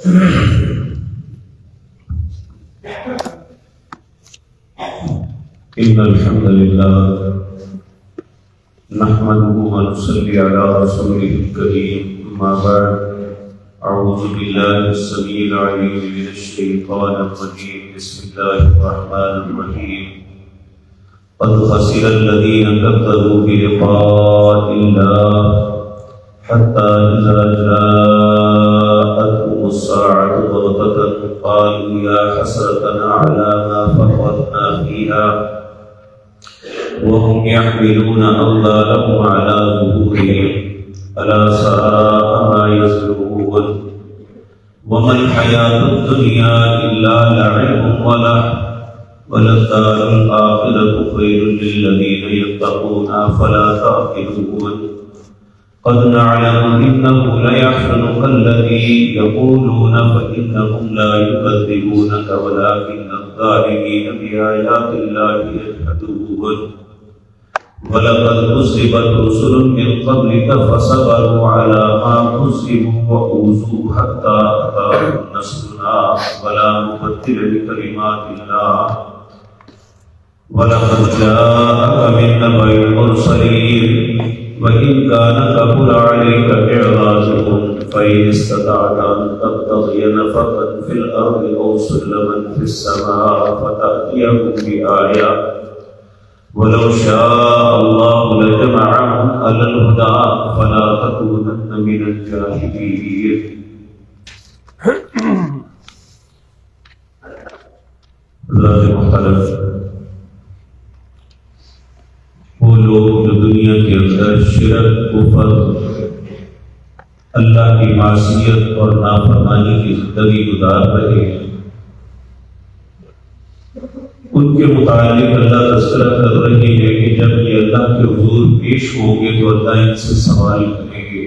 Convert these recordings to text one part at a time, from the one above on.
إن الحمد لله نحمده ونصلي على رسوله الكريم أما بعد أعوذ بالله السميع العليم من الشيطان الرجيم بسم الله الرحمن الرحيم قد خسر الذين كفروا بلقاء الله حتى إذا جاءتهم الساعة بغتة قالوا يا حسرتنا على ما فرطنا فيها وهم يحملون أغلالهم على ظهورهم ألا ساء ما يزرون وما الحياة الدنيا إلا لعب وللدار الآخرة خير للذين يتقون أفلا تعقلون قد نعلم إنه ليحزنك الذي يقولون فإنهم لا يكذبونك ولكن الظالمين بآيات الله يجحدون ولقد كذبت رسل من قبلك فصبروا على ما كذبوا وأوذوا حتى أتاهم نصرنا ولا مبدل لكلمات الله ولقد جاءك من نبأ المرسلين وإن كان كبر عليك إعراضهم فإن استطعت أن تبتغي نفقا في الأرض أو سلما في السماء فتأتيهم بآية ولو شاء الله لجمعهم على الهدى فلا تكونن من الجاهلين. حضرات محترم، وہ لوگ جو دنیا کے اندر شرک، کفر، اللہ کی معصیت اور نافرمانی کی زندگی گزار رہے ہیں، ان کے متعلق اللہ تذکرہ کر رہے ہیں کہ جب یہ اللہ کے حضور پیش ہوں گے تو اللہ ان سے سوال کریں گے،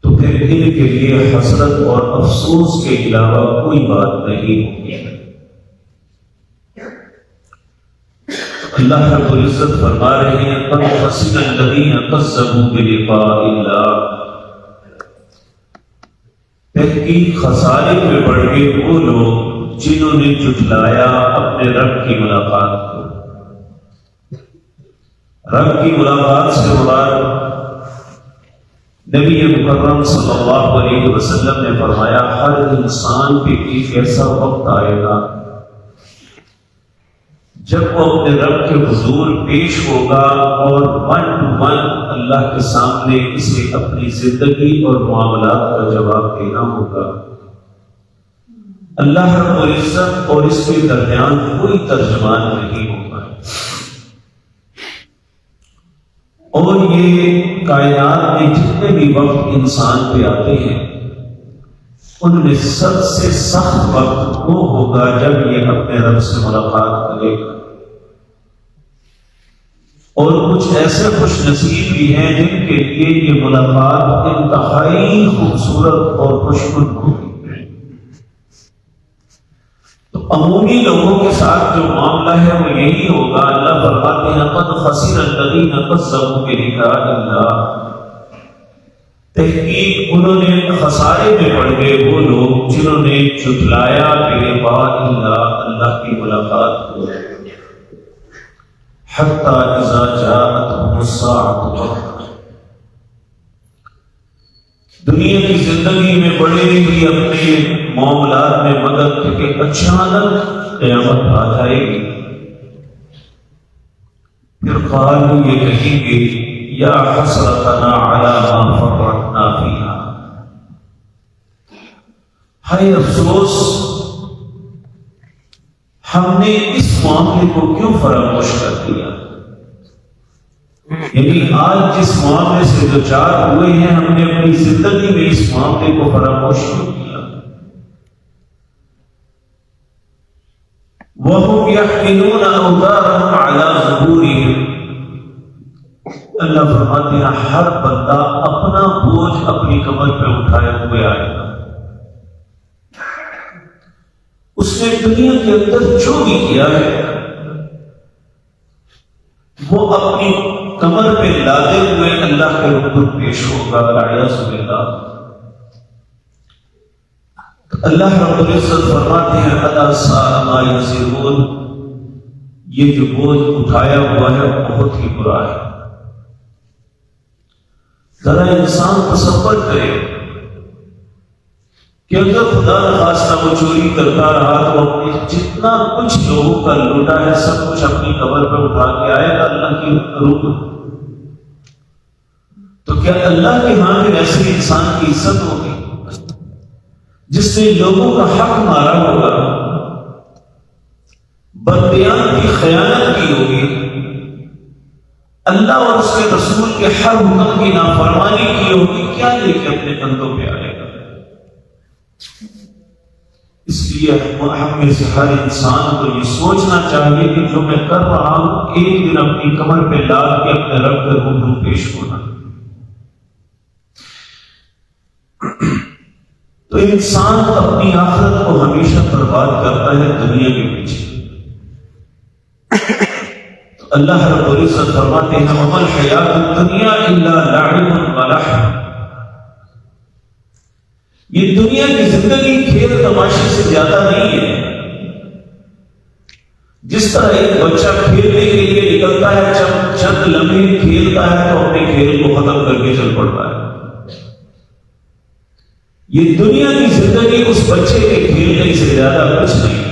تو پھر ان کے لیے حسرت اور افسوس کے علاوہ کوئی بات نہیں ہوگی۔ اللہ رب العزت فرما رہے ہیں قد خسر الذین کذبوا بلقاء اللہ، تحقیق خسارے میں پڑ گئے وہ لوگ جنہوں نے جھٹلایا اپنے رب کی ملاقات کو۔ رب کی ملاقات سے مراد نبی مکرم صلی اللہ علیہ وسلم نے فرمایا ہر انسان پہ ایک ایسا وقت آئے گا جب وہ اپنے رب کے حضور پیش ہوگا اور ون ٹو ون اللہ کے سامنے اسے اپنی زندگی اور معاملات کا جواب دینا ہوگا۔ اللہ رب العزت اور اس کے درمیان کوئی ترجمان نہیں ہوگا، اور یہ کائنات میں جتنے بھی وقت انسان پہ آتے ہیں ان میں سب سے سخت وقت وہ ہوگا جب یہ اپنے رب سے ملاقات کرے گا، اور کچھ ایسے خوش نصیب بھی ہیں جن کے لیے یہ ملاقات انتہائی خوبصورت اور خوشگوار ہوگی۔ تو عمومی لوگوں کے ساتھ جو معاملہ ہے وہ یہی ہوگا۔ اللہ فرماتے ہیں قد خسر الذین کذبوا بلقاء اللہ، تحقیق انہوں نے خسارے میں پڑ گئے وہ لوگ جنہوں نے جھٹلایا بلقاء اللہ، اللہ کی ملاقات کو۔ حتی اذا جاءتهم الساعة بغتة، دنیا کی زندگی میں بڑے ہی اپنے معاملات میں مدد کہ اچانک قیامت آ جائے گی، پھر قالوا یہ کہیں گے یا حسرتنا علی ما فرطنا فیہا، ہائے افسوس ہم نے اس معاملے کو کیوں فراموش کر دیا، یعنی آج جس معاملے سے دو چار ہوئے ہیں ہم نے اپنی زندگی میں اس معاملے کو فراموش کیوں کیا۔ وَهُمْ يَحْمِلُونَ أَوْزَارَهُمْ عَلَى ظُهُورِهِمْ، اللہ فرماتے ہیں ہر بندہ اپنا بوجھ اپنی کمر پہ اٹھائے ہوئے آئے گا۔ اس نے دنیا کے اندر جو بھی کیا ہے وہ اپنی کمر پہ لادے ہوئے اللہ کے حضور پیش ہوگا۔ اللہ رب العزت فرماتے ہیں الا ساء ما یزرون، یہ جو بوجھ اٹھایا ہوا ہے بہت ہی برا ہے۔ ذرا انسان تصور کرے کہ اگر خدا نخواستہ وہ چوری کرتا رہا تو اپنے جتنا کچھ لوگوں کا لوٹا ہے سب کچھ اپنی قبر پر اٹھا کے آئے گا اللہ کی روح، تو کیا اللہ کے ہاں میں ایسے انسان کی عزت ہوگی جس نے لوگوں کا حق مارا ہوگا، بندیان کی خیانت کی ہوگی، اللہ اور اس کے رسول کے ہر حکم کی نافرمانی کی ہوگی، کیا لے کے اپنے کندھوں پہ آئے گا؟ اس لیے ہم میں سے ہر انسان کو یہ سوچنا چاہیے کہ جو میں کر رہا ہوں ایک دن اپنی کمر پہ لاد کے اپنے رب کے روبرو پیش ہونا۔ تو انسان اپنی آخرت کو ہمیشہ برباد کرتا ہے دنیا کے پیچھے۔ تو اللہ رب العزت فرماتے ہیں وَمَا الْحَيَاةُ الدُّنْيَا إِلَّا لَعِبٌ وَلَهْوٌ، یہ دنیا کی زندگی کھیل تماشے سے زیادہ نہیں ہے۔ جس طرح ایک بچہ کھیلنے کے لیے نکلتا ہے، جب چند لمحے کھیلتا ہے تو اپنے کھیل کو ختم کر کے چل پڑتا ہے۔ یہ دنیا کی زندگی اس بچے کے کھیلنے سے زیادہ کچھ نہیں۔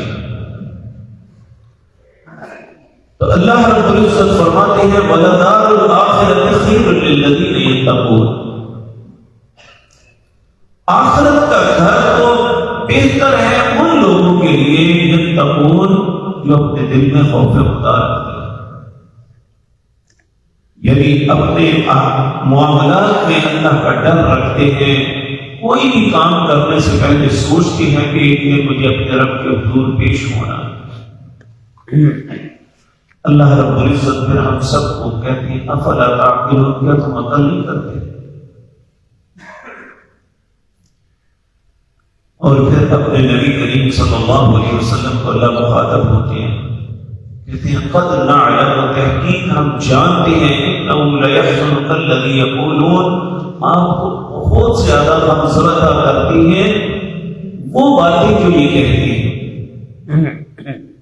تو اللہ رب العزت فرماتے ہیں وَلَدَارُ الْآخِرَةِ خَيْرٌ لِلَّذِينَ يَتَّقُونَ، آخرت کا گھر تو بہتر ہے ان لوگوں کے لیے یتقون جو اپنے دل میں خوف خدا رکھتے ہیں، یعنی اپنے معاملات میں اللہ کا ڈر رکھتے ہیں، کوئی بھی کام کرنے سے پہلے سوچتے ہیں کہ ایک دن مجھے اپنے رب کے حضور پیش ہونا ہے۔ اللہ رب العزت پھر ہم سب کو کہتے ہیں افلا تعقلون، کیا تم عقل نہیں کرتے؟ اور پھر اپنے نبی کریم صلی اللہ علیہ وسلم کو اللہ مخاطب ہوتے ہیں، کہتے ہیں قد نعلم، تحقیق ہم جانتے ہیں انه لیحزنک الذی یقولون، آپ کو بہت زیادہ غمزدہ کرتی ہیں وہ باتیں جو یہ کہتی ہیں،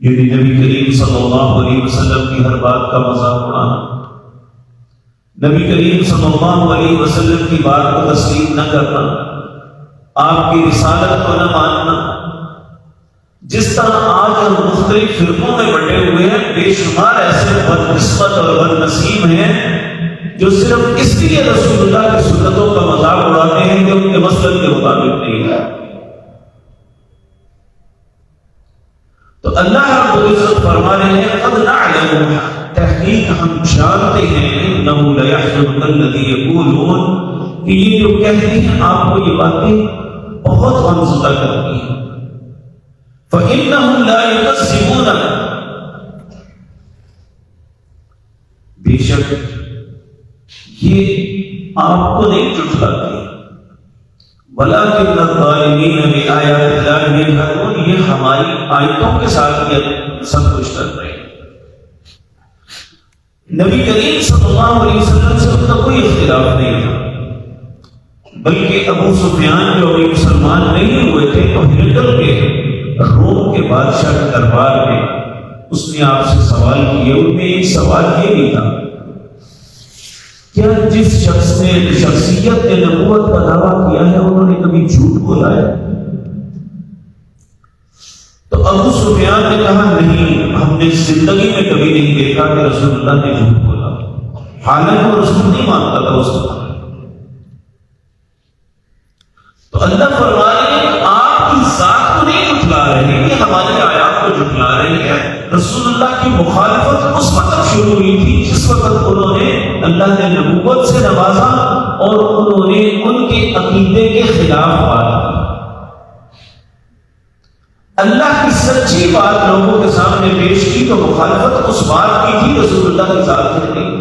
یعنی نبی کریم صلی اللہ علیہ وسلم کی ہر بات کا مذاق اڑانا، نبی کریم صلی اللہ علیہ وسلم کی بات کو تسلیم نہ کرنا، آپ کی رسالت کو نہ ماننا۔ جس طرح آج ہم مختلف فرقوں میں بٹے ہوئے ہیں، بے شمار ایسے بدقسمت اور بد نصیب ہیں جو صرف اس لیے رسول اللہ کی سنتوں کا مذاق اڑاتے ہیں کہ ان کے مسلک کے مطابق نہیں ہے۔ تو اللہ رب العزت فرما رہے ہیں قد نعلم، تحقیق ہم جانتے ہیں انه لیحزنک الذی یقولون، کہ یہ جو کہتے ہیں آپ کو یہ باتیں بہت غمزدہ کرتی ہیں۔ فإنهم لا يكذبونك، بے شک یہ آپ کو نہیں جھٹلاتے، وَلَٰكِنَّ الظَّالِمِينَ بِآيَاتِ اللَّهِ يَجْحَدُونَ، یہ ہماری آیتوں کے ساتھ یہ سب کچھ کر رہے ہیں۔ نبی کریم صلی اللہ علیہ وسلم سے ان کا کوئی اختلاف نہیں تھا، بلکہ ابو سفیان جو ابھی مسلمان نہیں ہوئے تھے تو ہرقل کے روم کے بادشاہ کے دربار میں اس نے آپ سے سوال کیے، ان میں ایک سوال یہ بھی تھا کیا جس شخص نے شخصیت نے نبوت کا دعویٰ کیا ہے انہوں نے کبھی جھوٹ بولا ہے؟ تو ابو سفیان نے کہا نہیں، ہم نے زندگی میں کبھی نہیں دیکھا کہ رسول اللہ نے جھوٹ بولا، حالانکہ وہ رسول نہیں مانتا تھا اس کو۔ تو اللہ فرما رہے ہیں آپ کی ذات کو نہیں جھٹلا رہے، یہ ہماری آیات کو جھٹلا رہے ہیں۔ رسول اللہ کی مخالفت اس وقت شروع ہوئی تھی جس وقت انہوں نے اللہ نے نبوت سے نوازا اور انہوں نے ان کے عقیدے کے خلاف بات کی۔ اللہ کی سچی بات لوگوں کے سامنے پیش کی تو مخالفت اس بات کی تھی، رسول اللہ کی ذات سے نہیں۔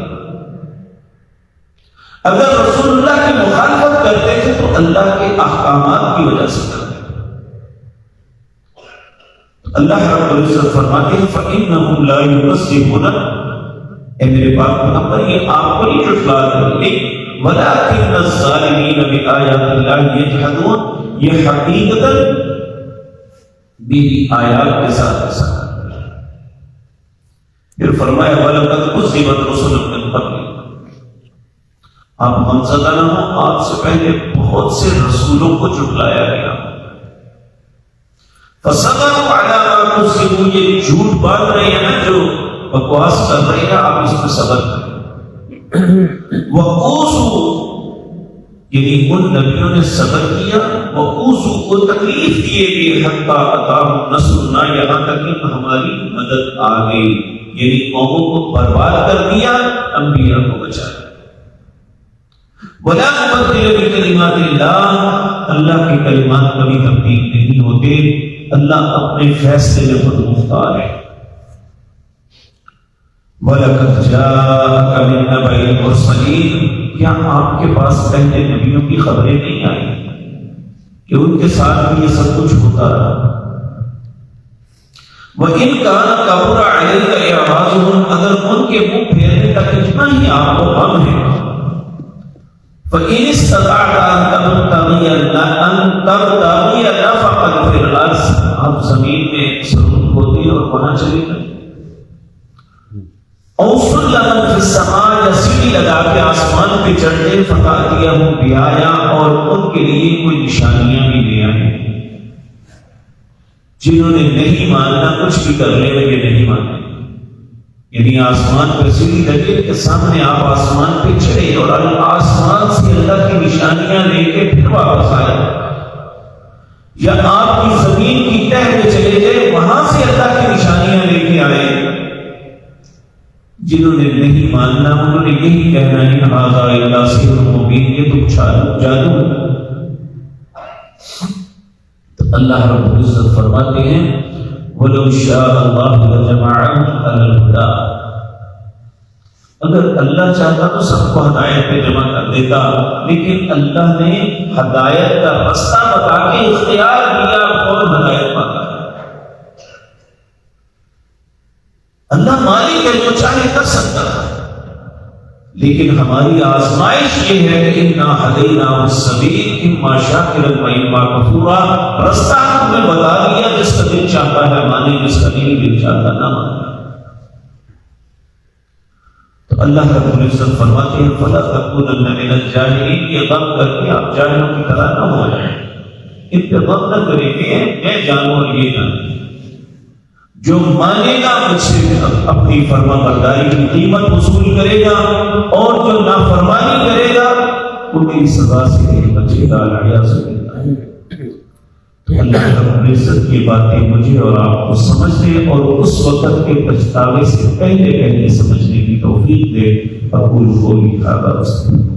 اگر رسول اللہ کی مخالفت کرتے تھے تو اللہ کے احکامات کی وجہ سے کرتے۔ اللہ رب العزت فرماتے ہیں فَإِنَّهُمْ لَا يُكَذِّبُونَ، اے میرے پاک پیغمبر یہ آپ کو نہیں جھٹلا رہے، وَلَٰكِنَّ الظَّالِمِينَ بِآيَاتِ اللَّهِ يَجْحَدُونَ، یہ حقیقتاً میری آیات کے ساتھ ایسا کرنا. پھر فرمایا وَلَقَدْ كُذِّبَتْ رُسُلٌ مِّن قَبْلِكَ، آپ غمزدہ نہ ہو، آپ سے پہلے بہت سے رسولوں کو جھٹلایا گیا. فَصَبَرُوا عَلَىٰ مَا كُذِّبُوا، یہ جھوٹ باندھ رہے ہیں نا، جو بکواس کر رہے ہیں، آپ اس میں صبر کریں. وَأُوذُوا، یعنی ان نبیوں نے صبر کیا. وَأُوذُوا، کو تکلیف دیے گئے. حَتَّىٰ أَتَاهُمْ نَصْرُنَا، یہاں تک کہ ہماری مدد آ گئی. یعنی قوموں کو برباد کر دیا، انبیاء کو بچایا. وَلَا مُبَدِّلَ لِكَلِمَاتِ اللَّهِ، اللہ کے کلمات کبھی تبدیل نہیں ہوتے. اللہ اپنے فیصلے میں خود مختار ہے. وَلَقَدْ جَاءَكَ مِن نَّبَإِ الْمُرْسَلِينَ، کیا آپ کے پاس پہلے نبیوں کی خبریں نہیں آئی کہ ان کے ساتھ بھی یہ سب کچھ ہوتا رہا؟ وَإِنْ كَانَ كَبُرَ عَلَيْكَ إِعْرَاضُهُمْ، اگر ان کے منہ پھیرنے تک اتنا ہی آپ کو غم ہے. فَإِنِ اسْتَطَعْتَ أَن تَبْتَغِيَ نَفَقًا فِي الْأَرْضِ، آپ زمین میں سرخ ہوتی اور وہاں چلے گئے. او سلما فی السماء، یا سیڑھی لگا کے آسمان پہ چڑھتے. فَتَأْتِيَهُم بِآیَةٍ، اور ان کے لیے کوئی نشانیاں بھی لے آئیں. جنہوں نے نہیں ماننا کچھ بھی کر لے، یہ نہیں مانتے. یعنی آسمان پہ سیڑھی لگے کے سامنے آپ آسمان پہ چڑھے اور آسمان سے اللہ کی نشانیاں لے کے پھر واپس آئے. یا آپ کی زمین کی تہ میں چلے گئے، وہاں سے اللہ کی نشانیاں لے کے آئے. جنہوں نے نہیں ماننا انہوں نے یہی کہنا ہے ھذا الا سحر مبین، یہ تو جادو. تو اللہ رب العزت فرماتے ہیں وَلَوْ شَاءَ اللَّهُ لَجَمَعَهُمْ عَلَى الْهُدَىٰ، اگر اللہ چاہتا تو سب کو ہدایت پہ جمع کر دیتا، لیکن اللہ نے ہدایت کا راستہ بتا کے اختیار دیا اور ہدایت پاتا ہے. اللہ مالک ہے، جو چاہے کر سکتا ہے. لیکن ہماری آزمائش یہ ہے کہ اِنَّا هَدَيْنَاهُ السَّبِيلَ إِمَّا شَاكِرًا وَإِمَّا كَفُورًا، رستہ ہم نے بتا دیا، جس کا دل چاہتا ہے مانے، جس کا نہیں دل چاہتا نہ مانے. تو اللہ رب العزت فرماتے ہیں فَلَا تَكُونَنَّ مِنَ الْجَاهِلِينَ، یہ غم کر کے آپ جاہلوں کی طرح نہ ہو جائیں. ان پہ غم نہ کریں کہ میں جانوں اور یہ جانوں. جو مانے گا مجھ سے اپنی فرما برداری کی قیمت وصول کرے گا، اور جو نافرمانی کرے گا وہ میری سزا سے بچے گا. تو اللہ رب العزت کی باتیں مجھے اور آپ کو سمجھنے اور اس وقت کے پچھتاوے سے پہلے سمجھنے کی توفیق دے. اقول قولی ھذا واستغفر